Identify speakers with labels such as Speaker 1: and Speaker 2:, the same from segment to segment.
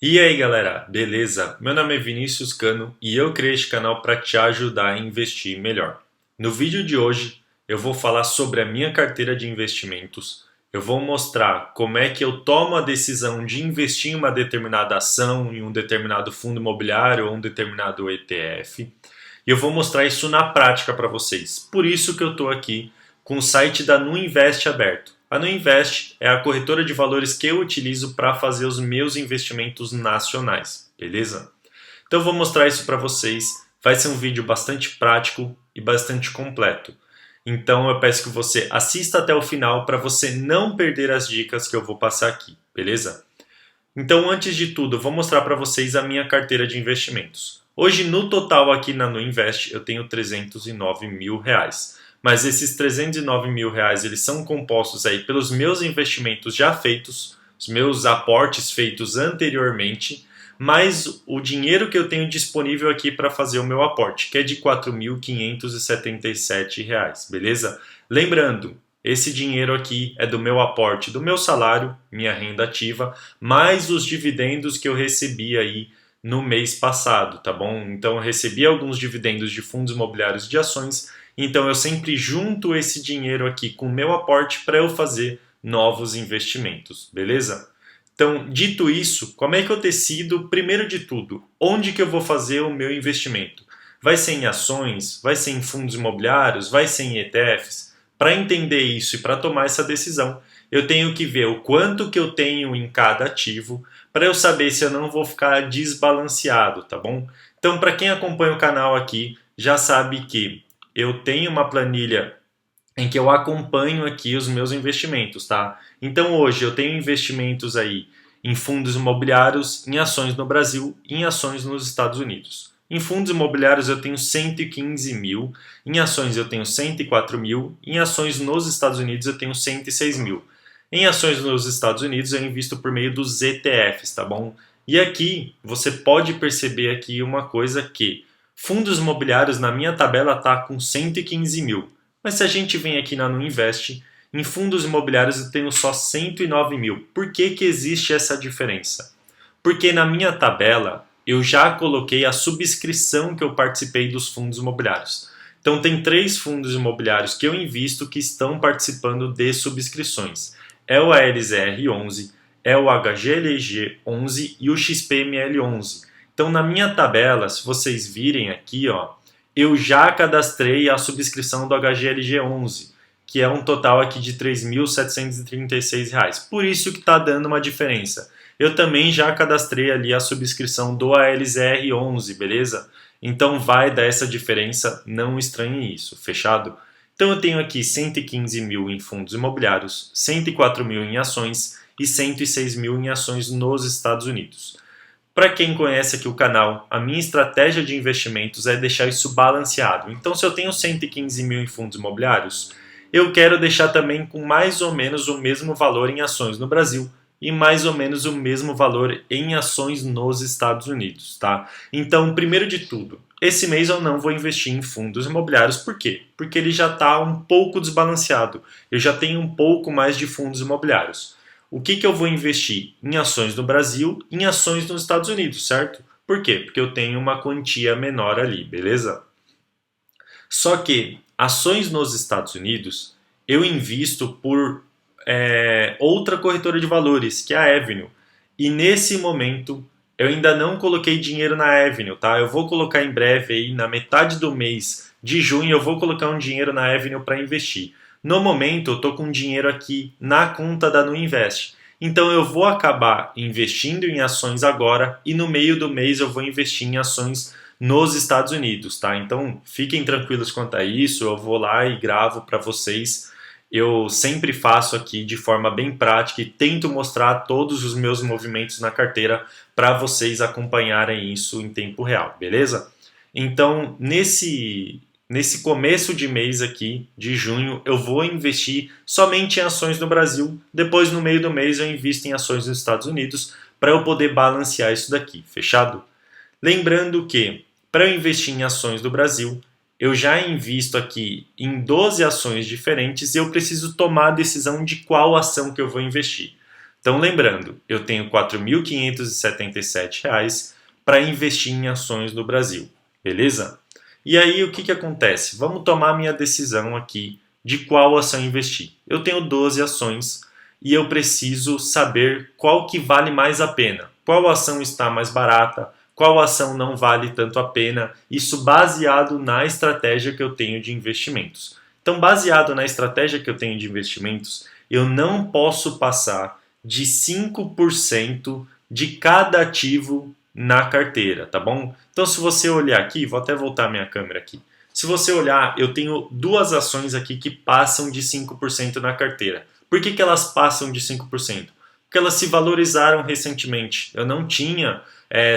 Speaker 1: E aí galera, beleza? Meu nome é Vinícius Cano e eu criei este canal para te ajudar a investir melhor. No vídeo de hoje eu vou falar sobre a minha carteira de investimentos, eu vou mostrar como é que eu tomo a decisão de investir em uma determinada ação, em um determinado fundo imobiliário ou um determinado ETF, e eu vou mostrar isso na prática para vocês. Por isso que eu estou aqui com o site da Nuinvest aberto. A Nuinvest é a corretora de valores que eu utilizo para fazer os meus investimentos nacionais, beleza? Então eu vou mostrar isso para vocês. Vai ser um vídeo bastante prático e bastante completo. Então eu peço que você assista até o final para você não perder as dicas que eu vou passar aqui, beleza? Então, antes de tudo, eu vou mostrar para vocês a minha carteira de investimentos. Hoje, no total aqui na Nuinvest, eu tenho 309 mil reais. Mas esses 309 mil reais, eles são compostos aí pelos meus investimentos já feitos, os meus aportes feitos anteriormente, mais o dinheiro que eu tenho disponível aqui para fazer o meu aporte, que é de R$ 4.577 reais, beleza? Lembrando, esse dinheiro aqui é do meu aporte, do meu salário, minha renda ativa, mais os dividendos que eu recebi aí no mês passado, tá bom? Então eu recebi alguns dividendos de fundos imobiliários de ações, então eu sempre junto esse dinheiro aqui com o meu aporte para eu fazer novos investimentos, beleza? Então, dito isso, como é que eu decido, primeiro de tudo, onde que eu vou fazer o meu investimento? Vai ser em ações? Vai ser em fundos imobiliários? Vai ser em ETFs? Para entender isso e para tomar essa decisão, eu tenho que ver o quanto que eu tenho em cada ativo para eu saber se eu não vou ficar desbalanceado, tá bom? Então, para quem acompanha o canal aqui, já sabe que eu tenho uma planilha em que eu acompanho aqui os meus investimentos, tá? Então, hoje eu tenho investimentos aí em fundos imobiliários, em ações no Brasil e em ações nos Estados Unidos. Em fundos imobiliários eu tenho 115 mil, em ações eu tenho 104 mil, em ações nos Estados Unidos eu tenho 106 mil. Em ações nos Estados Unidos eu invisto por meio dos ETFs, tá bom? E aqui você pode perceber aqui uma coisa que fundos imobiliários na minha tabela tá com 115 mil. Mas se a gente vem aqui na Nuinvest, em fundos imobiliários eu tenho só 109 mil. Por que que existe essa diferença? Porque na minha tabela eu já coloquei a subscrição que eu participei dos fundos imobiliários. Então tem 3 fundos imobiliários que eu invisto que estão participando de subscrições. É o ALZR11, é o HGLG11 e o XPML11. Então na minha tabela, se vocês virem aqui, ó, eu já cadastrei a subscrição do HGLG11, que é um total aqui de R$ 3.736. Por isso que está dando uma diferença. Eu também já cadastrei ali a subscrição do ALZR11, beleza? Então vai dar essa diferença, não estranhe isso, fechado? Então eu tenho aqui 115 mil em fundos imobiliários, 104 mil em ações e 106 mil em ações nos Estados Unidos. Para quem conhece aqui o canal, a minha estratégia de investimentos é deixar isso balanceado. Então, se eu tenho 115 mil em fundos imobiliários, eu quero deixar também com mais ou menos o mesmo valor em ações no Brasil e mais ou menos o mesmo valor em ações nos Estados Unidos, tá? Então, primeiro de tudo, esse mês eu não vou investir em fundos imobiliários, por quê? Porque ele já está um pouco desbalanceado. Eu já tenho um pouco mais de fundos imobiliários. O que eu vou investir? Em ações no Brasil e em ações nos Estados Unidos, certo? Por quê? Porque eu tenho uma quantia menor ali, beleza? Só que ações nos Estados Unidos eu invisto por outra corretora de valores, que é a Avenue. E nesse momento eu ainda não coloquei dinheiro na Avenue, tá? Eu vou colocar em breve aí, na metade do mês de junho, eu vou colocar um dinheiro na Avenue para investir. No momento eu estou com dinheiro aqui na conta da Nuinvest. Então eu vou acabar investindo em ações agora e no meio do mês eu vou investir em ações nos Estados Unidos, tá? Então fiquem tranquilos quanto a isso, eu vou lá e gravo para vocês. Eu sempre faço aqui de forma bem prática e tento mostrar todos os meus movimentos na carteira para vocês acompanharem isso em tempo real, beleza? Então, nesse começo de mês aqui, de junho, eu vou investir somente em ações no Brasil. Depois, no meio do mês, eu invisto em ações nos Estados Unidos para eu poder balancear isso daqui, fechado? Lembrando que, para eu investir em ações do Brasil, eu já invisto aqui em 12 ações diferentes e eu preciso tomar a decisão de qual ação que eu vou investir. Então, lembrando, eu tenho R$ 4.577 para investir em ações no Brasil, beleza? E aí, o que acontece? Vamos tomar a minha decisão aqui de qual ação investir. Eu tenho 12 ações e eu preciso saber qual que vale mais a pena. Qual ação está mais barata, qual ação não vale tanto a pena, isso baseado na estratégia que eu tenho de investimentos. Então, baseado na estratégia que eu tenho de investimentos, eu não posso passar de 5% de cada ativo na carteira, tá bom? Então, se você olhar aqui, vou até voltar minha câmera aqui. Se você olhar, eu tenho duas ações aqui que passam de 5% na carteira. Por que elas passam de 5%? Porque elas se valorizaram recentemente. Eu não tinha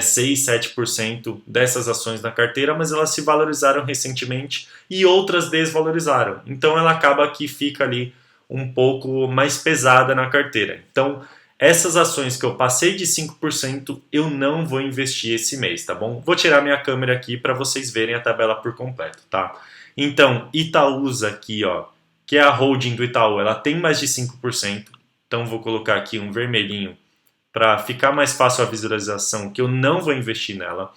Speaker 1: 6, 7% dessas ações na carteira, mas elas se valorizaram recentemente e outras desvalorizaram. Então ela acaba que fica ali um pouco mais pesada na carteira. Então essas ações que eu passei de 5%, eu não vou investir esse mês, tá bom? Vou tirar minha câmera aqui para vocês verem a tabela por completo, tá? Então, Itaúsa aqui, ó, que é a holding do Itaú, ela tem mais de 5%. Então vou colocar aqui um vermelhinho para ficar mais fácil a visualização, que eu não vou investir nela.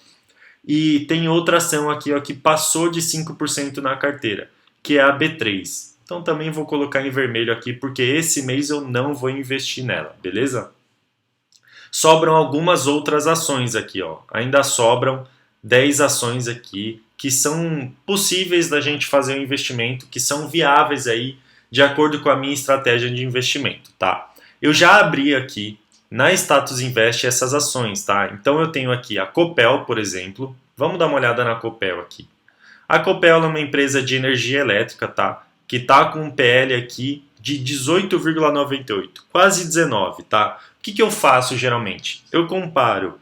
Speaker 1: E tem outra ação aqui, ó, que passou de 5% na carteira, que é a B3. Então também vou colocar em vermelho aqui, porque esse mês eu não vou investir nela, beleza? Sobram algumas outras ações aqui, ó. Ainda sobram 10 ações aqui que são possíveis da gente fazer um investimento, que são viáveis aí de acordo com a minha estratégia de investimento, tá? Eu já abri aqui na Status Invest essas ações, tá? Então eu tenho aqui a Copel, por exemplo. Vamos dar uma olhada na Copel aqui. A Copel é uma empresa de energia elétrica, tá? Que tá com um PL aqui de 18,98, quase 19, tá? O que eu faço geralmente? Eu comparo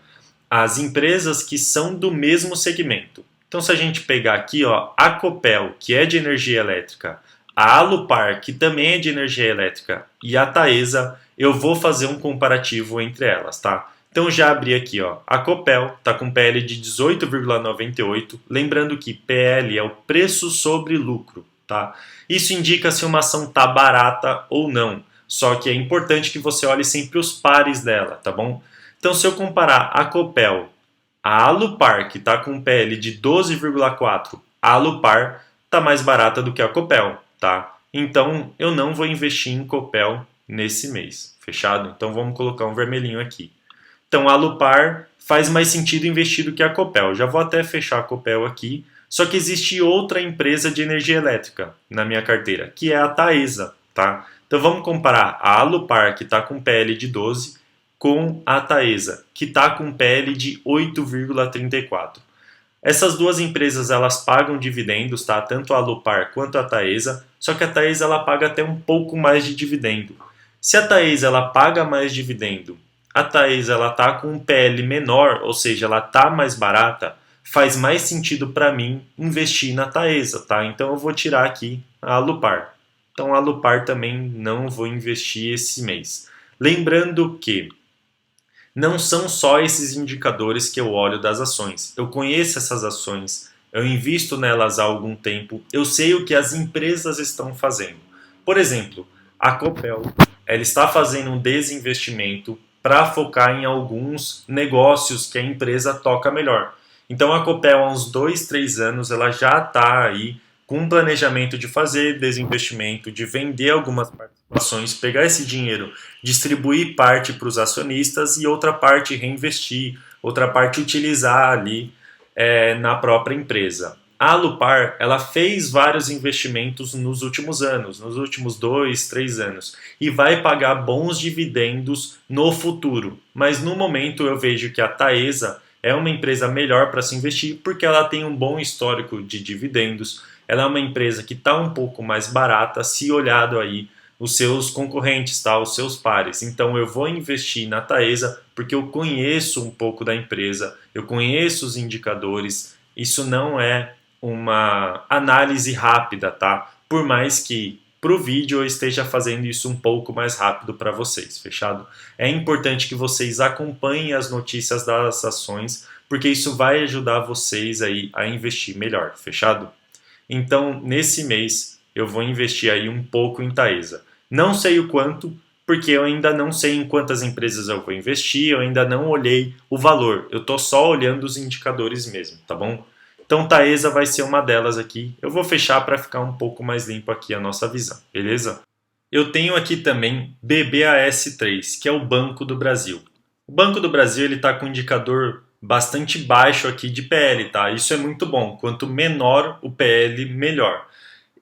Speaker 1: as empresas que são do mesmo segmento. Então se a gente pegar aqui, ó, a Copel, que é de energia elétrica, a Alupar, que também é de energia elétrica, e a Taesa, eu vou fazer um comparativo entre elas, tá? Então já abri aqui, ó, a Copel está com PL de 18,98, lembrando que PL é o preço sobre lucro, tá? Isso indica se uma ação tá barata ou não, só que é importante que você olhe sempre os pares dela, tá bom? Então se eu comparar a Copel, a Alupar, que está com PL de 12,4, a Alupar está mais barata do que a Copel, tá? Então eu não vou investir em Copel nesse mês, fechado? Então vamos colocar um vermelhinho aqui. Então a Alupar faz mais sentido investir do que a Copel. Já vou até fechar a Copel aqui. Só que existe outra empresa de energia elétrica na minha carteira, que é a Taesa, tá? Então vamos comparar a Alupar, que está com PL de 12, com a Taesa, que está com PL de 8,34. Essas duas empresas elas pagam dividendos, tá? Tanto a Alupar quanto a Taesa, só que a Taesa ela paga até um pouco mais de dividendo. Se a Taesa ela paga mais dividendo, a Taesa ela tá com um PL menor, ou seja, ela tá mais barata, faz mais sentido para mim investir na Taesa, tá? Então eu vou tirar aqui a Alupar. Então a Alupar também não vou investir esse mês. Lembrando que não são só esses indicadores que eu olho das ações. Eu conheço essas ações, eu invisto nelas há algum tempo, eu sei o que as empresas estão fazendo. Por exemplo, a Copel, ela está fazendo um desinvestimento para focar em alguns negócios que a empresa toca melhor. Então a Copel há uns 2, 3 anos ela já está aí com um planejamento de fazer desinvestimento, de vender algumas participações, pegar esse dinheiro, distribuir parte para os acionistas e outra parte reinvestir, outra parte utilizar ali na própria empresa. A Alupar ela fez vários investimentos nos últimos anos, nos últimos 2, 3 anos, e vai pagar bons dividendos no futuro. Mas no momento eu vejo que a Taesa é uma empresa melhor para se investir porque ela tem um bom histórico de dividendos. Ela é uma empresa que está um pouco mais barata se olhado aí os seus concorrentes, tá? Os seus pares. Então eu vou investir na Taesa porque eu conheço um pouco da empresa, eu conheço os indicadores. Isso não é uma análise rápida, tá? Por mais que para o vídeo eu esteja fazendo isso um pouco mais rápido para vocês, fechado? É importante que vocês acompanhem as notícias das ações, porque isso vai ajudar vocês aí a investir melhor, fechado? Então, nesse mês, eu vou investir aí um pouco em Taesa. Não sei o quanto, porque eu ainda não sei em quantas empresas eu vou investir, eu ainda não olhei o valor, eu estou só olhando os indicadores mesmo, tá bom? Então Taesa vai ser uma delas aqui. Eu vou fechar para ficar um pouco mais limpo aqui a nossa visão, beleza? Eu tenho aqui também BBAS3, que é o Banco do Brasil. O Banco do Brasil ele está com um indicador bastante baixo aqui de PL, tá? Isso é muito bom. Quanto menor o PL, melhor.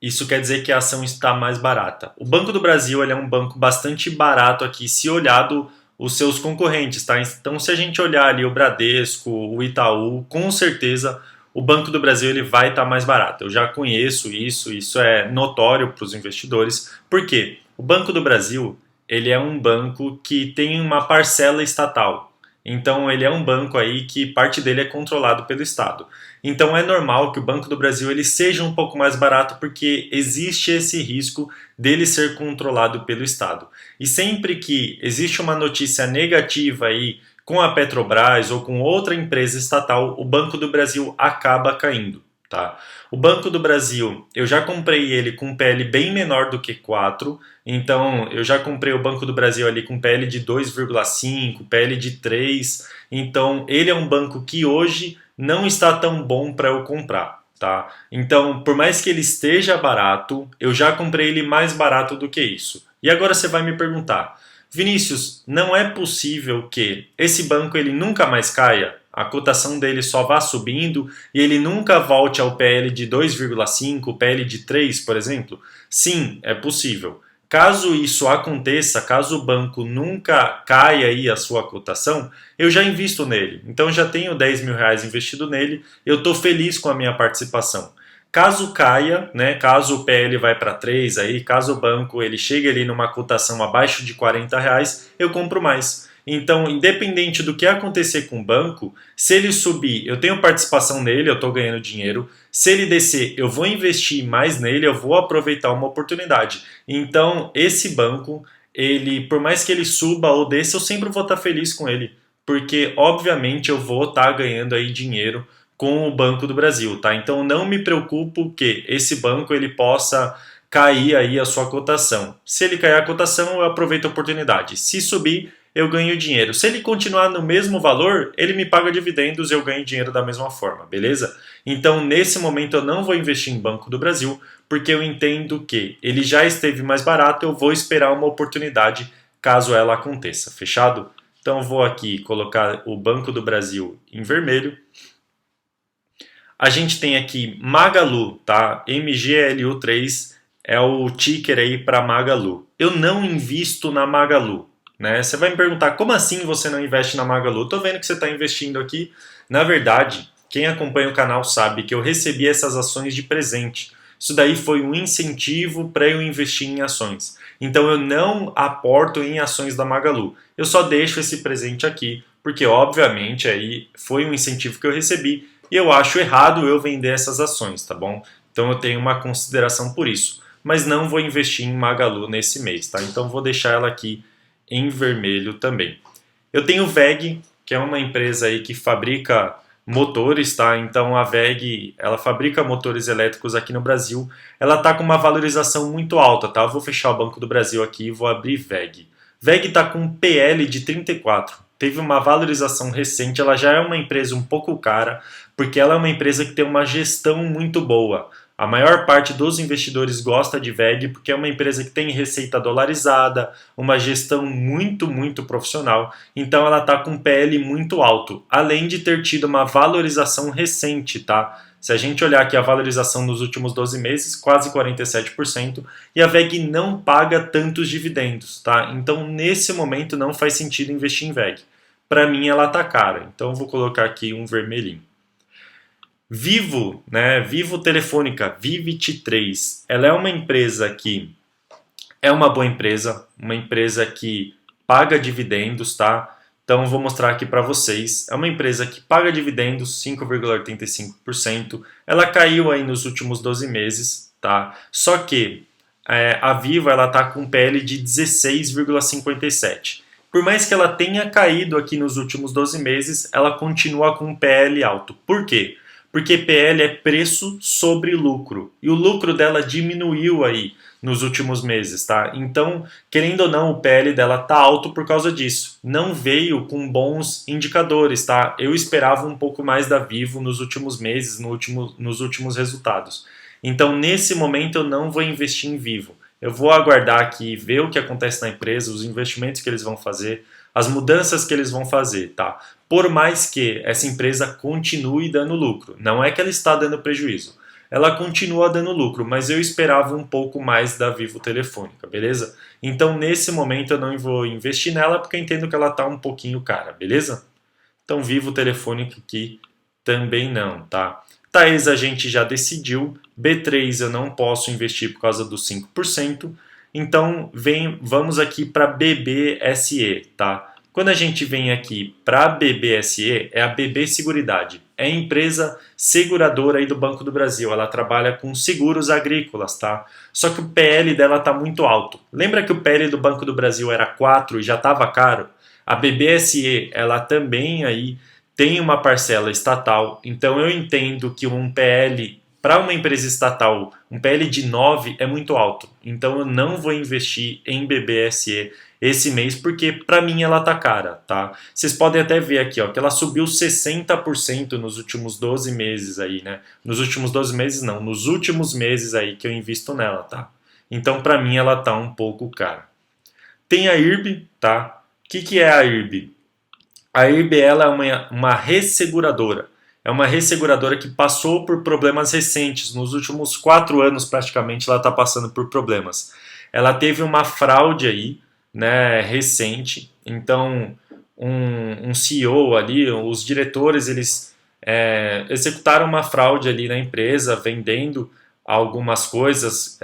Speaker 1: Isso quer dizer que a ação está mais barata. O Banco do Brasil ele é um banco bastante barato aqui, se olhado os seus concorrentes, tá? Então, se a gente olhar ali o Bradesco, o Itaú, com certeza o Banco do Brasil ele vai estar mais barato. Eu já conheço isso é notório para os investidores. Por quê? O Banco do Brasil ele é um banco que tem uma parcela estatal. Então ele é um banco aí que parte dele é controlado pelo Estado. Então é normal que o Banco do Brasil ele seja um pouco mais barato porque existe esse risco dele ser controlado pelo Estado. E sempre que existe uma notícia negativa aí com a Petrobras ou com outra empresa estatal, o Banco do Brasil acaba caindo. Tá? O Banco do Brasil, eu já comprei ele com PL bem menor do que 4, então eu já comprei o Banco do Brasil ali com PL de 2,5, PL de 3, então ele é um banco que hoje não está tão bom para eu comprar. Tá? Então, por mais que ele esteja barato, eu já comprei ele mais barato do que isso. E agora você vai me perguntar, Vinícius, não é possível que esse banco ele nunca mais caia? A cotação dele só vá subindo e ele nunca volte ao PL de 2,5, PL de 3, por exemplo? Sim, é possível. Caso isso aconteça, caso o banco nunca caia aí a sua cotação, eu já invisto nele. Então já tenho 10 mil reais investido nele, eu estou feliz com a minha participação. Caso caia, né, caso o PL vai para 3, aí, caso o banco ele chegue ali numa cotação abaixo de 40 reais, eu compro mais. Então, independente do que acontecer com o banco, se ele subir, eu tenho participação nele, eu estou ganhando dinheiro. Se ele descer, eu vou investir mais nele, eu vou aproveitar uma oportunidade. Então, esse banco, ele, por mais que ele suba ou desça, eu sempre vou estar feliz com ele. Porque, obviamente, eu vou estar ganhando aí dinheiro com o Banco do Brasil, tá? Então, não me preocupo que esse banco ele possa cair aí a sua cotação. Se ele cair a cotação, eu aproveito a oportunidade. Se subir, eu ganho dinheiro. Se ele continuar no mesmo valor, ele me paga dividendos e eu ganho dinheiro da mesma forma, beleza? Então, nesse momento, eu não vou investir em Banco do Brasil, porque eu entendo que ele já esteve mais barato, eu vou esperar uma oportunidade caso ela aconteça, fechado? Então, eu vou aqui colocar o Banco do Brasil em vermelho. A gente tem aqui Magalu, tá? MGLU3 é o ticker aí para Magalu. Eu não invisto na Magalu. Né? Você vai me perguntar, como assim você não investe na Magalu? Estou vendo que você está investindo aqui. Na verdade, quem acompanha o canal sabe que eu recebi essas ações de presente. Isso daí foi um incentivo para eu investir em ações. Então eu não aporto em ações da Magalu. Eu só deixo esse presente aqui, porque obviamente aí foi um incentivo que eu recebi e eu acho errado eu vender essas ações, tá bom? Então eu tenho uma consideração por isso. Mas não vou investir em Magalu nesse mês, tá? Então vou deixar ela aqui em vermelho também. Eu tenho WEG, que é uma empresa aí que fabrica motores, tá? Então a WEG, ela fabrica motores elétricos aqui no Brasil. Ela tá com uma valorização muito alta, tá? Eu vou fechar o Banco do Brasil aqui e vou abrir WEG. WEG tá com um PL de 34. Teve uma valorização recente, ela já é uma empresa um pouco cara, porque ela é uma empresa que tem uma gestão muito boa. A maior parte dos investidores gosta de WEG porque é uma empresa que tem receita dolarizada, uma gestão muito profissional, então ela está com um PL muito alto, além de ter tido uma valorização recente, tá? Se a gente olhar aqui a valorização nos últimos 12 meses, quase 47%, e a WEG não paga tantos dividendos, tá? Então nesse momento não faz sentido investir em WEG. Para mim ela está cara, então eu vou colocar aqui um vermelhinho. Vivo, né? Vivo Telefônica, Vivit3, ela é uma empresa que é uma boa empresa, uma empresa que paga dividendos, tá? Então vou mostrar aqui para vocês. É uma empresa que paga dividendos 5,85%. Ela caiu aí nos últimos 12 meses, tá? Só que a Vivo ela tá com um PL de 16,57. Por mais que ela tenha caído aqui nos últimos 12 meses, ela continua com um PL alto. Por quê? Porque PL é preço sobre lucro. E o lucro dela diminuiu aí nos últimos meses, tá? Então, querendo ou não, o PL dela tá alto por causa disso. Não veio com bons indicadores, tá? Eu esperava um pouco mais da Vivo nos últimos meses, nos últimos resultados. Então, nesse momento, eu não vou investir em Vivo. Eu vou aguardar aqui, ver o que acontece na empresa, os investimentos que eles vão fazer, as mudanças que eles vão fazer, tá? Por mais que essa empresa continue dando lucro. Não é que ela está dando prejuízo. Ela continua dando lucro, mas eu esperava um pouco mais da Vivo Telefônica, beleza? Então, nesse momento, eu não vou investir nela porque eu entendo que ela está um pouquinho cara, beleza? Então, Vivo Telefônica aqui também não, tá? Taesa a gente já decidiu, B3 eu não posso investir por causa dos 5%, então vamos aqui para BBSE, tá? Quando a gente vem aqui para BBSE, é a BB Seguridade, é a empresa seguradora aí do Banco do Brasil, ela trabalha com seguros agrícolas, tá? Só que o PL dela tá muito alto. Lembra que o PL do Banco do Brasil era 4 e já estava caro? A BBSE, ela também aí tem uma parcela estatal, então eu entendo que um PL para uma empresa estatal, um PL de 9 é muito alto. Então eu não vou investir em BBSE esse mês porque para mim ela tá cara, tá? Vocês podem até ver aqui, ó, que ela subiu 60% nos últimos 12 meses aí, né? Nos últimos 12 meses não, nos últimos meses aí que eu invisto nela, tá? Então para mim ela tá um pouco cara. Tem a IRB, tá? O que é a IRB? A IRB ela é uma resseguradora. É uma resseguradora que passou por problemas recentes. Nos últimos 4 anos, praticamente, ela está passando por problemas. Ela teve uma fraude aí, né, recente. Então, um CEO ali, os diretores, eles executaram uma fraude ali na empresa, vendendo algumas coisas,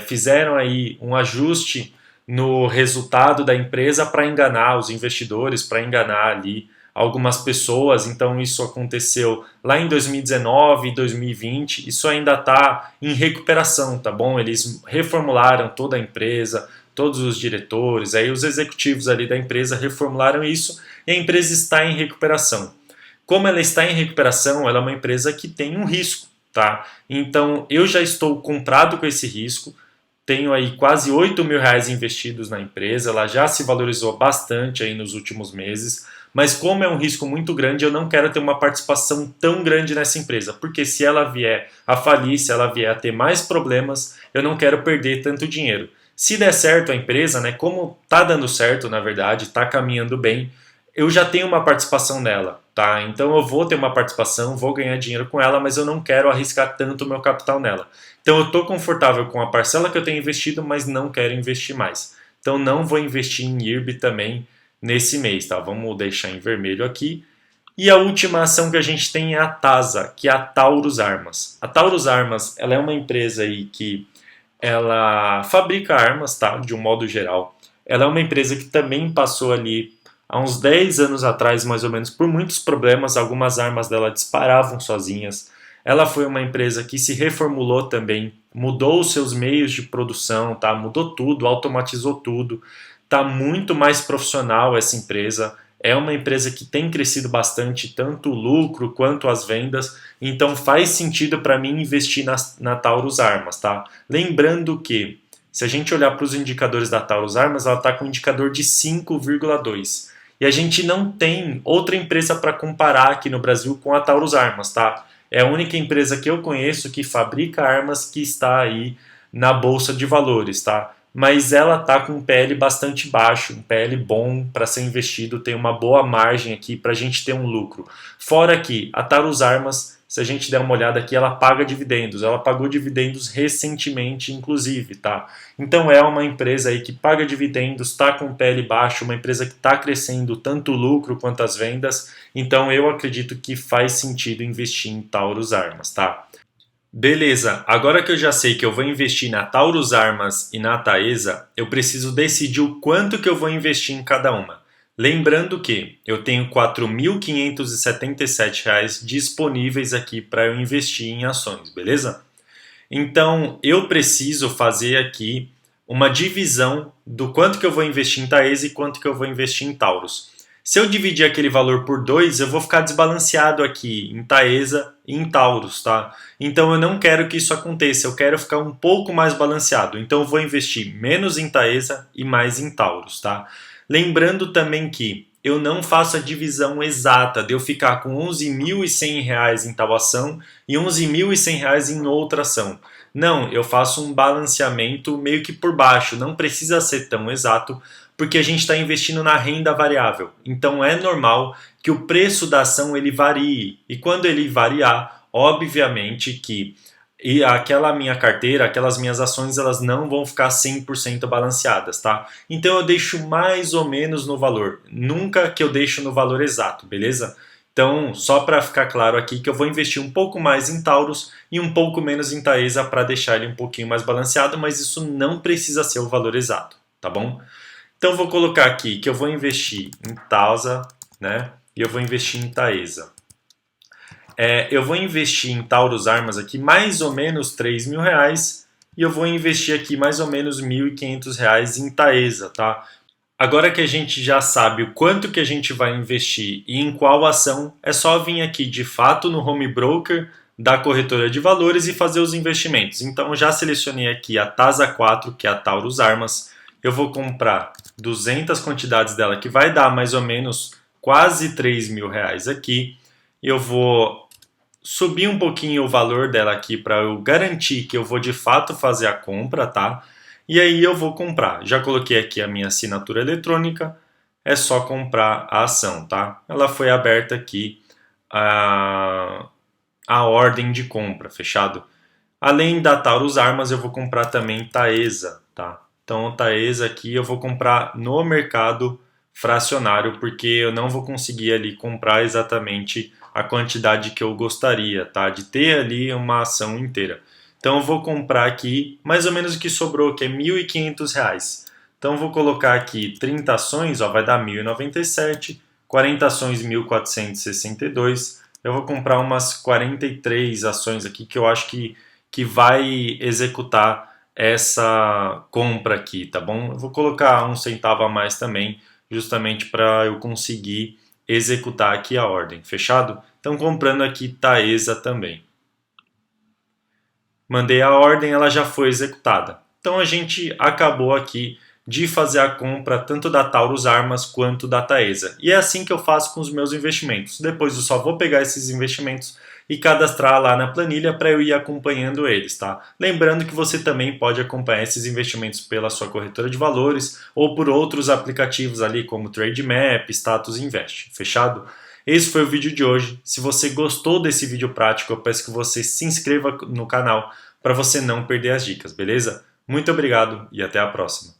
Speaker 1: fizeram aí um ajuste no resultado da empresa para enganar os investidores, para enganar ali algumas pessoas. Então isso aconteceu lá em 2019 e 2020, isso ainda está em recuperação, tá bom? Eles reformularam toda a empresa, todos os diretores, aí os executivos ali da empresa reformularam isso e a empresa está em recuperação. Como ela está em recuperação, ela é uma empresa que tem um risco, tá? Então eu já estou comprado com esse risco, tenho aí quase R$ 8.000 investidos na empresa, ela já se valorizou bastante aí nos últimos meses, mas como é um risco muito grande, eu não quero ter uma participação tão grande nessa empresa, porque se ela vier a falir, se ela vier a ter mais problemas, eu não quero perder tanto dinheiro. Se der certo a empresa, né, como tá dando certo, na verdade, tá caminhando bem, eu já tenho uma participação nela, tá? Então eu vou ter uma participação, vou ganhar dinheiro com ela, mas eu não quero arriscar tanto o meu capital nela. Então eu estou confortável com a parcela que eu tenho investido, mas não quero investir mais. Então não vou investir em IRB também nesse mês, tá? Vamos deixar em vermelho aqui. E a última ação que a gente tem é a TASA, que é a Taurus Armas. A Taurus Armas, ela é uma empresa aí que ela fabrica armas, tá? De um modo geral. Ela é uma empresa que também passou ali há uns 10 anos atrás, mais ou menos, por muitos problemas. Algumas armas dela disparavam sozinhas. Ela foi uma empresa que se reformulou também, mudou os seus meios de produção, tá? Mudou tudo, automatizou tudo. Tá muito mais profissional essa empresa. É uma empresa que tem crescido bastante, tanto o lucro quanto as vendas. Então faz sentido para mim investir na Taurus Armas, tá? Lembrando que, se a gente olhar para os indicadores da Taurus Armas, ela está com um indicador de 5,2. E a gente não tem outra empresa para comparar aqui no Brasil com a Taurus Armas, tá? É a única empresa que eu conheço que fabrica armas que está aí na Bolsa de Valores, tá? Mas ela tá com um PL bastante baixo, um PL bom para ser investido, tem uma boa margem aqui para a gente ter um lucro. Fora que a Taurus Armas, se a gente der uma olhada aqui, ela paga dividendos, ela pagou dividendos recentemente, inclusive, tá? Então é uma empresa aí que paga dividendos, está com PL baixo, uma empresa que está crescendo tanto o lucro quanto as vendas, então eu acredito que faz sentido investir em Taurus Armas, tá? Beleza, agora que eu já sei que eu vou investir na Taurus Armas e na Taesa, eu preciso decidir o quanto que eu vou investir em cada uma. Lembrando que eu tenho R$ 4.577 disponíveis aqui para eu investir em ações, beleza? Então eu preciso fazer aqui uma divisão do quanto que eu vou investir em Taesa e quanto que eu vou investir em Taurus. Se eu dividir aquele valor por 2, eu vou ficar desbalanceado aqui em Taesa e em Taurus, tá? Então eu não quero que isso aconteça, eu quero ficar um pouco mais balanceado. Então eu vou investir menos em Taesa e mais em Taurus, tá? Lembrando também que eu não faço a divisão exata de eu ficar com R$ 11.100 em tal ação e R$ 11.100 em outra ação. Não, eu faço um balanceamento meio que por baixo, não precisa ser tão exato, porque a gente está investindo na renda variável. Então é normal que o preço da ação ele varie. E quando ele variar, obviamente que aquela minha carteira, aquelas minhas ações, elas não vão ficar 100% balanceadas, tá? Então eu deixo mais ou menos no valor. Nunca que eu deixo no valor exato, beleza? Então, só para ficar claro aqui que eu vou investir um pouco mais em Taurus e um pouco menos em Taesa para deixar ele um pouquinho mais balanceado, mas isso não precisa ser o valor exato, tá bom? Então vou colocar aqui que eu vou investir em Tausa, né? E eu vou investir em Taesa. Eu vou investir em Taurus Armas aqui mais ou menos R$ 3.000 e eu vou investir aqui mais ou menos R$ 1.500 em Taesa, tá? Agora que a gente já sabe o quanto que a gente vai investir e em qual ação, é só vir aqui de fato no home broker da corretora de valores e fazer os investimentos. Então eu já selecionei aqui a TASA 4, que é a Taurus Armas. Eu vou comprar 200 quantidades dela, que vai dar mais ou menos quase R$ 3.000 aqui. Eu vou subir um pouquinho o valor dela aqui para eu garantir que eu vou de fato fazer a compra, tá? E aí eu vou comprar. Já coloquei aqui a minha assinatura eletrônica, é só comprar a ação, tá? Ela foi aberta aqui a ordem de compra, fechado? Além da Taurus Armas, eu vou comprar também Taesa, tá? Então, Taesa aqui eu vou comprar no mercado fracionário, porque eu não vou conseguir ali comprar exatamente a quantidade que eu gostaria, tá? De ter ali uma ação inteira. Então, eu vou comprar aqui mais ou menos o que sobrou, que é R$ 1.500. Então, eu vou colocar aqui 30 ações, ó, vai dar 1.097, 40 ações 1.462. Eu vou comprar umas 43 ações aqui que eu acho que vai executar essa compra aqui, tá bom? Eu vou colocar 1 centavo a mais também, justamente para eu conseguir executar aqui a ordem, fechado? Então comprando aqui Taesa também. Mandei a ordem, ela já foi executada. Então a gente acabou aqui de fazer a compra tanto da Taurus Armas quanto da Taesa. E é assim que eu faço com os meus investimentos. Depois eu só vou pegar esses investimentos e cadastrar lá na planilha para eu ir acompanhando eles, tá? Lembrando que você também pode acompanhar esses investimentos pela sua corretora de valores ou por outros aplicativos ali como Trademap, Status Invest. Fechado? Esse foi o vídeo de hoje. Se você gostou desse vídeo prático, eu peço que você se inscreva no canal para você não perder as dicas, beleza? Muito obrigado e até a próxima.